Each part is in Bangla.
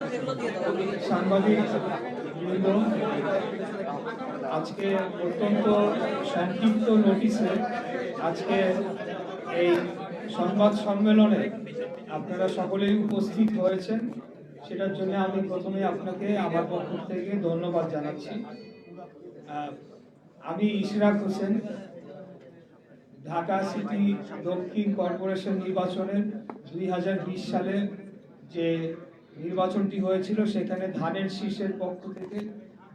সাংবাদিক বৃন্দ, আজকে অত্যন্ত সংক্ষিপ্ত নোটিশে আজকে এই সংবাদ সম্মেলনে আপনারা সকলেই উপস্থিত হয়েছেন, সেটার জন্য আমি প্রথমে আপনাকে আমার পক্ষ থেকে ধন্যবাদ জানাচ্ছি। আমি ইশরাক হোসেন, ঢাকা সিটি দক্ষিণ কর্পোরেশন নির্বাচনের 2020 সালে যে নির্বাচনটি হয়েছিল সেখানে ধানের শীষের পক্ষ থেকে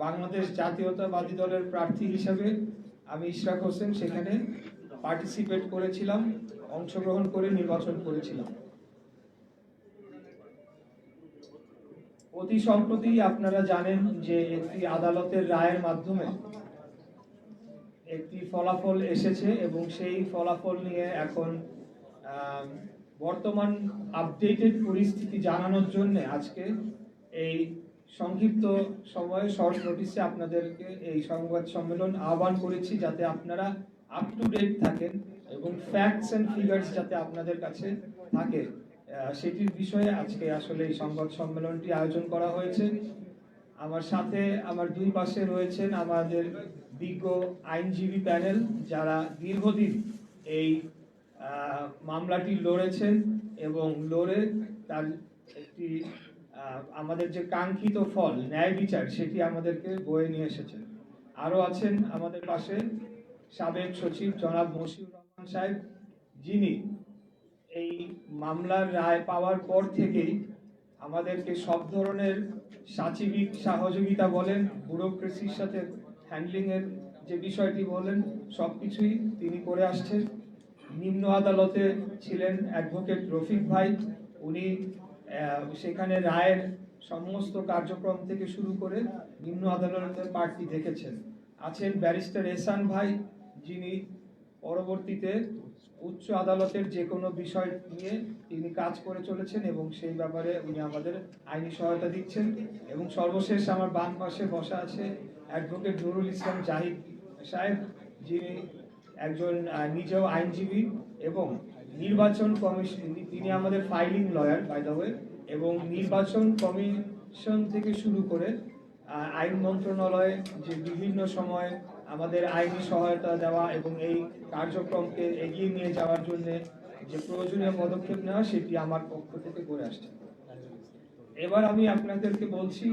বাংলাদেশ জাতীয়তাবাদী দলের প্রার্থী হিসেবে আমি ইশরাক হোসেন সেখানে পার্টিসিপেট করেছিলাম, অংশগ্রহণ করে নির্বাচন করেছিলাম। অতি সম্প্রতি আপনারা জানেন যে একটি আদালতের রায়ের মাধ্যমে একটি ফলাফল এসেছে এবং সেই ফলাফল নিয়ে এখন বর্তমান আপডেটেড পরিস্থিতি জানানোর জন্য আজকে এই সংক্ষিপ্ত সময়ে শর্ট নোটিসে আপনাদেরকে এই সংবাদ সম্মেলন আহ্বান করেছি, যাতে আপনারা আপ টু ডেট থাকেন এবং ফ্যাক্টস এন্ড ফিগার্স যাতে আপনাদের কাছে থাকে, সেটির বিষয়ে আজকে আসলে এই সংবাদ সম্মেলনটি আয়োজন করা হয়েছে। আমার সাথে আমার দুই পাশে রয়েছেন আমাদের বিজ্ঞ আইনজীবী প্যানেল, যারা দীর্ঘদিন এই মামলাটি লড়েছেন এবং লড়ে তার একটি আমাদের যে কাঙ্ক্ষিত ফল ন্যায় বিচার সেটি আমাদেরকে বয়ে নিয়ে এসেছেন। আরও আছেন আমাদের পাশে সাবেক সচিব জনাব মশিউর রহমান সাহেব, যিনি এই মামলার রায় পাওয়ার পর থেকেই আমাদেরকে সব ধরনের সাচিবিক সহযোগিতা বলেন, ব্যুরোক্রেসির সাথে হ্যান্ডলিং এর যে বিষয়টি বলেন, সবকিছুই তিনি করে আসছেন। নিম্ন আদালতে ছিলেন অ্যাডভোকেট রফিক ভাই, উনি সেখানে রায়ের সমস্ত কার্যক্রম থেকে শুরু করে নিম্ন আদালতের পার্টি দেখেছেন। আছেন ব্যারিস্টার এহসান ভাই, যিনি পরবর্তীতে উচ্চ আদালতের যে কোনো বিষয় নিয়ে তিনি কাজ করে চলেছেন এবং সেই ব্যাপারে উনি আমাদের আইনি সহায়তা দিচ্ছেন। এবং সর্বশেষ আমার বাম পাশে বসা আছে অ্যাডভোকেট নুরুল ইসলাম জাহিদ সাহেব, যিনি একজন নিজেও আইনজীবী এবং নির্বাচন কমিশন, তিনি আমাদের filing lawyer by the way, এবং নির্বাচন কমিশন থেকে শুরু করে আইন মন্ত্রণালয়ে যে বিভিন্ন সময় আমাদের আইনি সহায়তা দেওয়া এবং এই কার্যক্রমকে এগিয়ে নিয়ে যাওয়ার জন্য যে প্রয়োজনীয় পদক্ষেপ নেওয়া সেটি আমার পক্ষ থেকে করে আসছে। এবার আমি আপনাদেরকে বলছি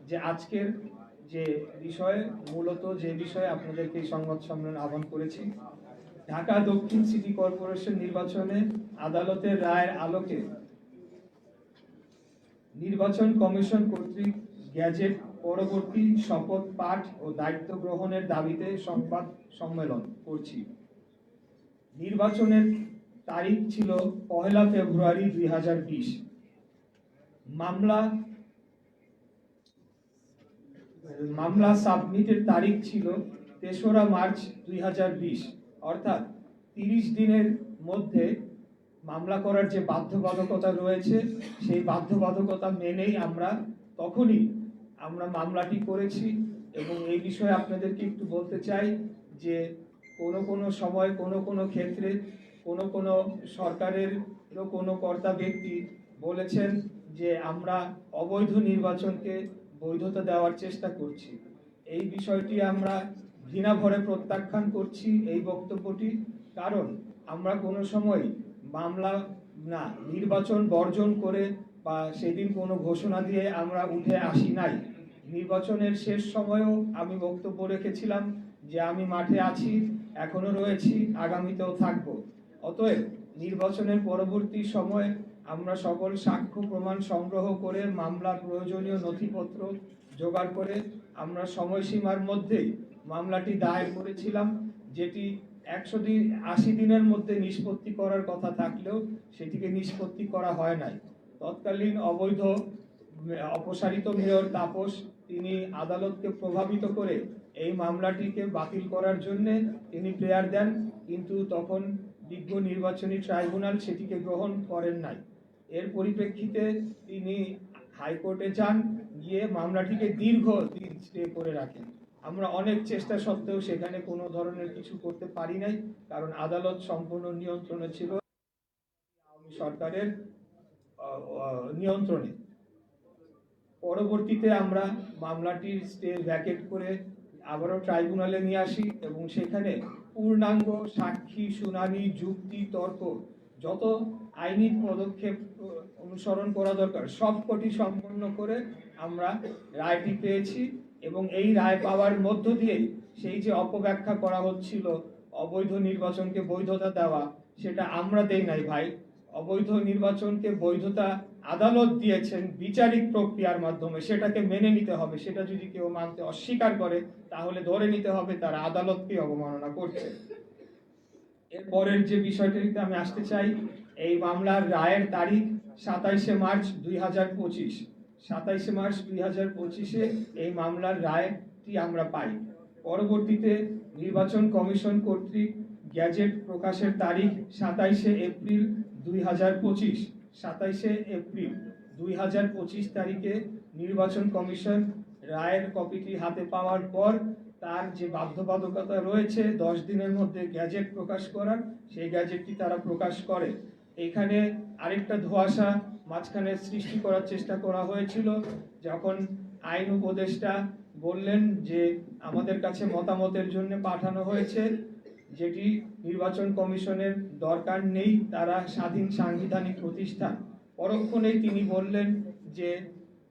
যে আজকের যে বিষয়, মূলত যে বিষয়ে আপনাদেরকে এই সংবাদ সম্মেলন আহ্বান করেছি, ঢাকা দক্ষিণ সিটি কর্পোরেশন নির্বাচনে আদালতের রায়ের আলোকে নির্বাচন কমিশন কর্তৃক গ্যাজেট পরবর্তী শপথ পাঠ ও দায়িত্ব গ্রহণের দাবিতে সংবাদ সম্মেলন করছি। নির্বাচনের তারিখ ছিল 1 ফেব্রুয়ারি 2020। মামলা সাবমিটের তারিখ ছিল 3রা মার্চ 2020। অর্থাৎ 30 দিনের মধ্যে মামলা করার যে বাধ্যবাধকতা রয়েছে সেই বাধ্যবাধকতা মেনেই তখনই আমরা মামলাটি করেছি। এবং এই বিষয়ে আপনাদেরকে একটু বলতে চাই যে কোনো সময় কোনো ক্ষেত্রে কোনো সরকারের কোনো কর্তা ব্যক্তি বলেছেন যে আমরা অবৈধ নির্বাচনকে বৈধতা দেওয়ার চেষ্টা করছি। এই বিষয়টি আমরা ঘৃণা ভরে প্রত্যাখ্যান করছি এই বক্তব্যটি, কারণ আমরা কোনো সময় মামলা না নির্বাচন বর্জন করে বা সেদিন কোনো ঘোষণা দিয়ে আমরা উঠে আসি নাই। নির্বাচনের শেষ সময়েও আমি বক্তব্য রেখেছিলাম যে আমি মাঠে আছি, এখনো রয়েছি, আগামীতেও থাকব। অতএব নির্বাচনের পরবর্তী সময়ে আমরা সকল সাক্ষ্য প্রমাণ সংগ্রহ করে মামলার প্রয়োজনীয় নথিপত্র জোগাড় করে আমরা সময়সীমার মধ্যেই মামলাটি দায়ের করেছিলাম, যেটি 180 দিনের মধ্যে নিষ্পত্তি করার কথা থাকলেও সেটিকে নিষ্পত্তি করা হয় নাই। তৎকালীন অবৈধ অপসারিত মেয়র তাপস তিনি আদালতকে প্রভাবিত করে এই মামলাটিকে বাতিল করার জন্য তিনি প্রেয়ার দেন, কিন্তু তখন বিজ্ঞ নির্বাচনী ট্রাইব্যুনাল সেটিকে গ্রহণ করেন নাই। এর পরিপ্রেক্ষিতে তিনি হাইকোর্টে যান, গিয়ে মামলাটিকে দীর্ঘদিন স্টে করে রাখেন। আমরা অনেক চেষ্টা সত্ত্বেও সেখানে কোনো ধরনের কিছু করতে পারি নাই, কারণ আদালত সম্পূর্ণ নিয়ন্ত্রণে ছিল আওয়ামী সরকারের নিয়ন্ত্রণে। পরবর্তীতে আমরা মামলাটির স্টে ভ্যাকেট করে আবারও ট্রাইব্যুনালে নিয়ে আসি এবং সেখানে পূর্ণাঙ্গ সাক্ষী শুনানি যুক্তি তর্ক যত আইনি পদক্ষেপ অনুসরণ করা দরকার সবকটি সম্পন্ন করে আমরা রায়টি পেয়েছি এবং এই রায় পাওয়ার মধ্য দিয়েই সেই যে অপব্যাখ্যা করা হচ্ছিল অবৈধ নির্বাচনকে বৈধতা দেওয়া, সেটা আমরা দেই নাই ভাই। অবৈধ নির্বাচনকে বৈধতা আদালত দিয়েছেন বিচারিক প্রক্রিয়ার মাধ্যমে, সেটাকে মেনে নিতে হবে। সেটা যদি কেউ মানতে অস্বীকার করে তাহলে ধরে নিতে হবে তারা আদালতকে অবমাননা করছে। এরপরের যে বিষয়টিতে আমি আসতে চাই, এই মামলার রায়ের তারিখ 27শে মার্চ 2025। 27শে মার্চ 2025-এ এই মামলার রায়টি আমরা পাই। পরবর্তীতে নির্বাচন কমিশন কর্তৃক গ্যাজেট প্রকাশের তারিখ 27শে এপ্রিল 2025। 27শে এপ্রিল 2025 তারিখে নির্বাচন কমিশন রায়ের কপিটি হাতে পাওয়ার পর তার যে বাধ্যবাধকতা রয়েছে 10 দিনের মধ্যে গ্যাজেট প্রকাশ করার, সেই গ্যাজেটটি তারা প্রকাশ করে। এখানে আরেকটা ধোঁয়াশা মাঝখানে সৃষ্টি করার চেষ্টা করা হয়েছিল, যখন আইন উপদেষ্টা বললেন যে আমাদের কাছে মতামতের জন্য পাঠানো হয়েছে, যেটি নির্বাচন কমিশনের দরকার নেই, তারা স্বাধীন সাংবিধানিক প্রতিষ্ঠান। পরক্ষণেই তিনি বললেন যে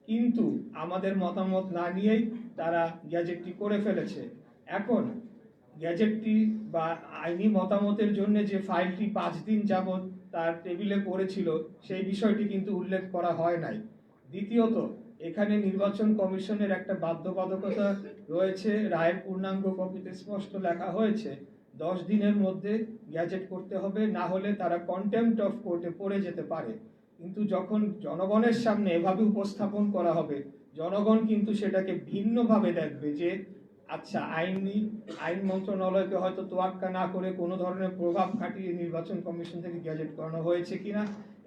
কিন্তু আমাদের মতামত না নিয়েই তারা গ্যাজেটটি করে ফেলেছে। এখন গ্যাজেটটি বা আইনি মতামতের জন্য যে ফাইলটি 5 দিন যাবৎ তার টেবিলে পড়েছিল সেই বিষয়টি কিন্তু উল্লেখ করা হয় নাই। দ্বিতীয়ত, এখানে নির্বাচন কমিশনের একটা বাধ্যবাধকতা রয়েছে, রায়ের পূর্ণাঙ্গ কপিতে স্পষ্ট লেখা হয়েছে 10 দিনের মধ্যে গ্যাজেট করতে হবে, না হলে তারা কন্টেম্পট অফ কোর্টে পড়ে যেতে পারে। কিন্তু যখন জনগণের সামনে এভাবে উপস্থাপন করা হবে, জনগণ কিন্তু সেটাকে ভিন্নভাবে দেখবে যে আচ্ছা আইন মন্ত্রণালয়কে হয়তো তোয়াক্কা না করে কোনো ধরনের প্রভাব খাটিয়ে নির্বাচন কমিশন থেকে গ্যাজেট করানো হয়েছে কিনা,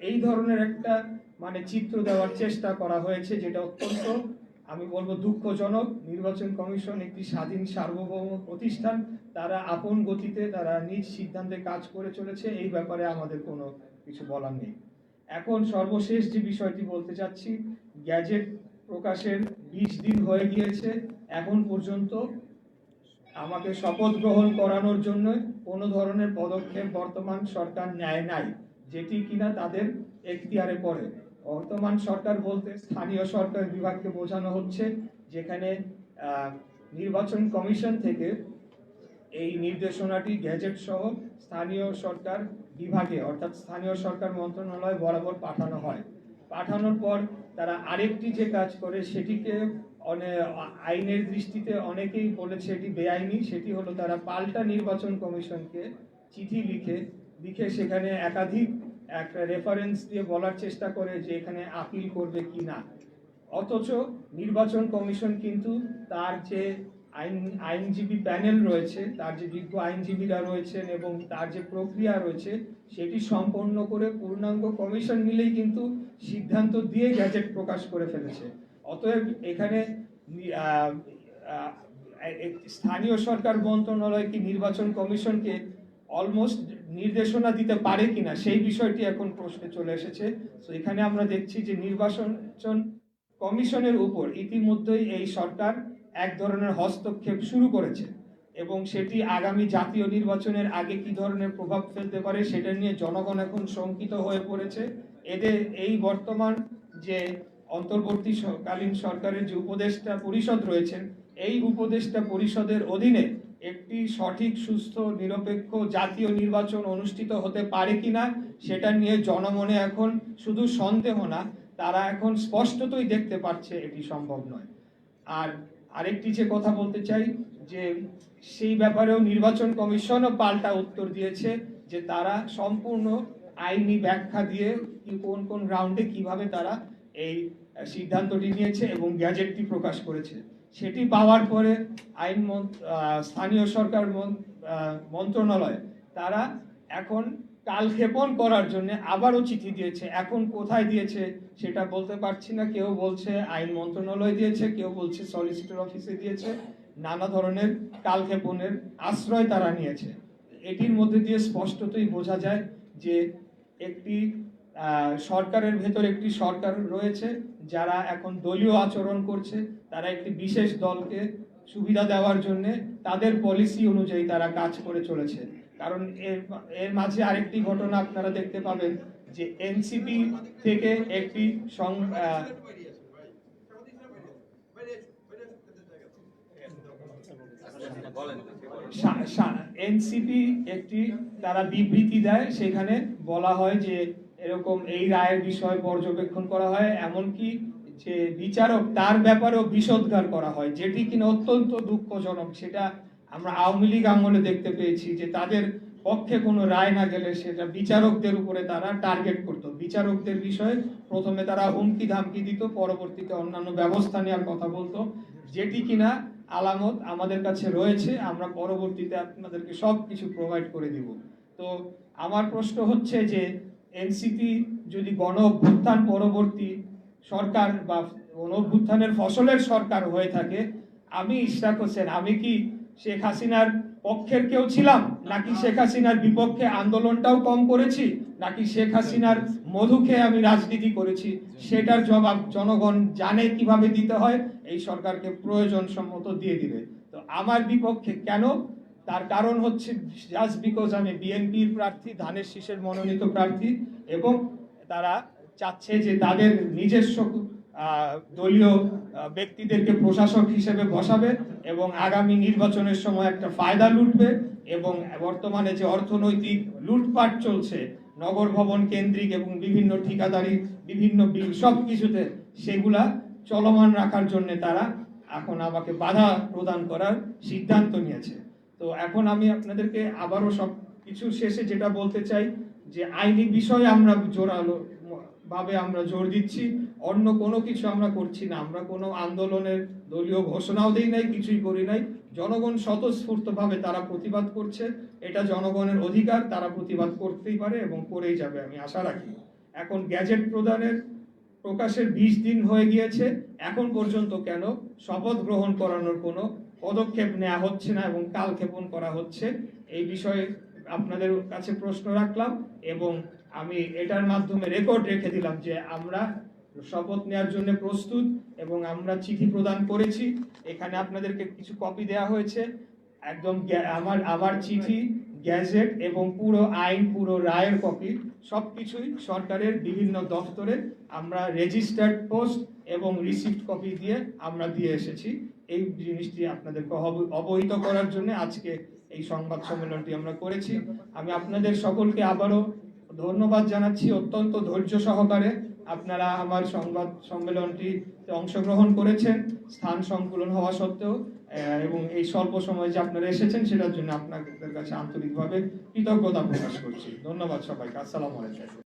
এই ধরনের একটা চিত্র দেওয়ার চেষ্টা করা হয়েছে, যেটা অত্যন্ত আমি বলবো দুঃখজনক। নির্বাচন কমিশন একটি স্বাধীন সার্বভৌম প্রতিষ্ঠান, তারা আপন গতিতে তারা নিজ সিদ্ধান্তে কাজ করে চলেছে, এই ব্যাপারে আমাদের কোনো কিছু বলার নেই। এখন সর্বশেষ যে বিষয়টি বলতে চাচ্ছি, গ্যাজেট প্রকাশের 20 দিন হয়ে গিয়েছে, এখন পর্যন্ত আমাকে শপথ গ্রহণ করানোর জন্য কোনো ধরনের পদক্ষেপ বর্তমান সরকার নেয় নাই, যেটি কিনা তাদের এখতিয়ারে পড়ে। বর্তমান সরকার বলতে স্থানীয় সরকার বিভাগকে বোঝানো হচ্ছে, যেখানে নির্বাচন কমিশন থেকে এই নির্দেশনাটি গ্যাজেট সহ স্থানীয় সরকার বিভাগে অর্থাৎ স্থানীয় সরকার মন্ত্রণালয় বরাবর পাঠানো হয়। পাঠানোর পর তারা আরেকটি যে কাজ করে, সেটিকে আইনের দৃষ্টিতে অনেকেই বলেছে এটি বেআইনি, সেটি হলো তারা পাল্টা নির্বাচন কমিশনকে চিঠি লিখে সেখানে একাধিক একটা রেফারেন্স দিয়ে বলার চেষ্টা করে যে এখানে আপিল করবে কি না। অথচ নির্বাচন কমিশন কিন্তু তার যে আইনজীবী প্যানেল রয়েছে, তার যে বিজ্ঞ আইনজীবীরা রয়েছেন এবং তার যে প্রক্রিয়া রয়েছে, সেটি সম্পন্ন করে পূর্ণাঙ্গ কমিশন মিলেই কিন্তু সিদ্ধান্ত দিয়ে গ্যাজেট প্রকাশ করে ফেলেছে। অতএব এখানে স্থানীয় সরকার মন্ত্রণালয় কি নির্বাচন কমিশনকে অলমোস্ট নির্দেশনা দিতে পারে কিনা, সেই বিষয়টি এখন প্রশ্নে চলে এসেছে। তো এখানে আমরা দেখছি যে নির্বাচন কমিশনের উপর ইতিমধ্যেই এই সরকার এক ধরনের হস্তক্ষেপ শুরু করেছে এবং সেটি আগামী জাতীয় নির্বাচনের আগে কি ধরনের প্রভাব ফেলতে পারে সেটা নিয়ে জনগণ এখন শঙ্কিত হয়ে পড়েছে। এদের এই বর্তমান যে অন্তর্বর্তীকালীন সরকারের যে উপদেষ্টা পরিষদ রয়েছেন, এই উপদেষ্টা পরিষদের অধীনে একটি সঠিক সুস্থ নিরপেক্ষ জাতীয় নির্বাচন অনুষ্ঠিত হতে পারে কিনা সেটা নিয়ে জনমনে এখন শুধু সন্দেহ না, তারা এখন স্পষ্টতই দেখতে পাচ্ছে এটি সম্ভব নয়। আর আরেকটি যে কথা বলতে চাই, যে সেই ব্যাপারেও নির্বাচন কমিশনও পাল্টা উত্তর দিয়েছে যে তারা সম্পূর্ণ আইনি ব্যাখ্যা দিয়ে কোন কোন গ্রাউন্ডে কিভাবে তারা এই সিদ্ধান্তটি নিয়েছে এবং গ্যাজেটটি প্রকাশ করেছে। সেটি পাওয়ার পরে স্থানীয় সরকার মন্ত্রণালয় তারা এখন কালক্ষেপণ করার জন্য আবারও চিঠি দিয়েছে। এখন কোথায় দিয়েছে সেটা বলতে পারছি না, কেউ বলছে আইন মন্ত্রণালয় দিয়েছে, কেউ বলছে সলিসিটর অফিসে দিয়েছে, নানা ধরনের কালক্ষেপণের আশ্রয় তারা নিয়েছে। এটির মধ্যে দিয়ে স্পষ্টতই বোঝা যায় যে একটি সরকারের ভেতর একটি সরকার রয়েছে যারা এখন দলীয় আচরণ করছে, তারা একটি বিশেষ দলকে সুবিধা দেওয়ার জন্য তাদের পলিসি অনুযায়ী তারা কাজ করে চলেছে। কারণ এর মাঝে আরেকটি ঘটনা আপনারা দেখতে পাবেন যে এনসিপি থেকে একটি এনসিপি একটি তারা বিবৃতি দেয়, সেখানে বলা হয় যে এরকম এই রায়ের বিষয় পর্যবেক্ষণ করা হয়, এমনকি যে বিচারক তার ব্যাপারেও বিষোদ্গার করা হয়, যেটি কিনা অত্যন্ত দুঃখজনক। সেটা আমরা আওয়ামী লীগ আমলে দেখতে পেয়েছি যে তাদের পক্ষে কোনো রায় না গেলে সেটা বিচারকদের উপরে তারা টার্গেট করতো। বিচারকদের বিষয়ে প্রথমে তারা হুমকি ধামকি দিত, পরবর্তীতে অন্যান্য ব্যবস্থা নেওয়ার কথা বলতো, যেটি কিনা আলামত আমাদের কাছে রয়েছে। আমরা পরবর্তীতে আপনাদেরকে সব কিছু প্রোভাইড করে দিব। তো আমার প্রশ্ন হচ্ছে যে এনসিপি যদি গণ অভ্যুত্থান পরবর্তী সরকার বা গণ অভ্যুত্থানের ফসলের সরকার হয়ে থাকে, আমি ইশরাক হোসেন, আমি কি শেখ হাসিনার পক্ষের কেউ ছিলাম, নাকি শেখ হাসিনার বিপক্ষে আন্দোলনটাও কম করেছি, নাকি শেখ হাসিনার মধু খেয়ে আমি রাজনীতি করেছি, সেটার জবাব জনগণ জানে কিভাবে দিতে হয়, এই সরকারকে প্রয়োজন সম্মত দিয়ে দিবে। তো আমার বিপক্ষে কেন? তার কারণ হচ্ছে জাস্ট বিকজ আমি বিএনপির প্রার্থী, ধানের শীষের মনোনীত প্রার্থী, এবং তারা চাচ্ছে যে তাদের নিজস্ব দলীয় ব্যক্তিদেরকে প্রশাসক হিসেবে বসাবে এবং আগামী নির্বাচনের সময় একটা ফায়দা লুটবে। এবং বর্তমানে যে অর্থনৈতিক লুটপাট চলছে নগর ভবন কেন্দ্রিক এবং বিভিন্ন ঠিকাদারি বিভিন্ন বিল সব কিছুতে, সেগুলা চলমান রাখার জন্য তারা এখন আমাকে বাধা প্রদান করার সিদ্ধান্ত নিয়েছে। তো এখন আমি আপনাদেরকে আবারও সব কিছু শেষে যেটা বলতে চাই যে আইনি বিষয়ে আমরা জোরালো ভাবে আমরা জোর দিচ্ছি, অন্য কোনো কিছু আমরা করছি না। আমরা কোনো আন্দোলনের দলীয় ঘোষণাও দেই নাই, কিছুই করি নাই। জনগণ স্বতঃস্ফূর্তভাবে তারা প্রতিবাদ করছে, এটা জনগণের অধিকার, তারা প্রতিবাদ করতেই পারে এবং করেই যাবে, আমি আশা রাখি। এখন গ্যাজেট প্রকাশের 20 দিন হয়ে গিয়েছে, এখন পর্যন্ত কেন শপথ গ্রহণ করানোর কোনো পদক্ষেপ নেওয়া হচ্ছে না এবং কালক্ষেপণ করা হচ্ছে? এই বিষয়ে আপনাদের কাছে প্রশ্ন রাখলাম এবং আমি এটার মাধ্যমে রেকর্ড রেখে দিলাম যে আমরা শপথ নেওয়ার জন্য প্রস্তুত এবং আমরা চিঠি প্রদান করেছি। এখানে আপনাদেরকে কিছু কপি দেওয়া হয়েছে, একদম আমার চিঠি, গ্যাজেট এবং পুরো আইন, পুরো রায়ের কপি, সবকিছুই সরকারের বিভিন্ন দপ্তরে আমরা রেজিস্টার্ড পোস্ট এবং রিসিপ্ট কপি দিয়ে আমরা দিয়ে এসেছি। এই জিনিসটি আপনাদেরকে অবহিত করার জন্য আজকে এই সংবাদ সম্মেলনটি আমরা করেছি। আমি আপনাদের সকলকে আবারও ধন্যবাদ জানাচ্ছি, অত্যন্ত ধৈর্য সহকারে আপনারা আমার সংবাদ সম্মেলনটিতে অংশগ্রহণ করেছেন স্থান সংকুলন হওয়া সত্ত্বেও, এবং এই স্বল্প সময়ে যে আপনারা এসেছেন সেটার জন্য আপনাদের কাছে আন্তরিকভাবে কৃতজ্ঞতা প্রকাশ করছি। ধন্যবাদ সবাইকে। আসসালামু আলাইকুম।